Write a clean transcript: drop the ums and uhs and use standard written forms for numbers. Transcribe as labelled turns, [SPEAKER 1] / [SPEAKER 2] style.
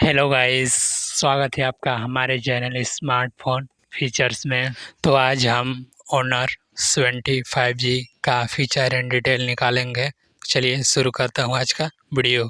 [SPEAKER 1] Hello guys, स्वागत है आपका हमारे चैनल स्मार्टफोन फीचर्स में। तो आज हम ऑनर 25G का फीचर इन डिटेल निकालेंगे। चलिए शुरू करता हूँ आज का वीडियो।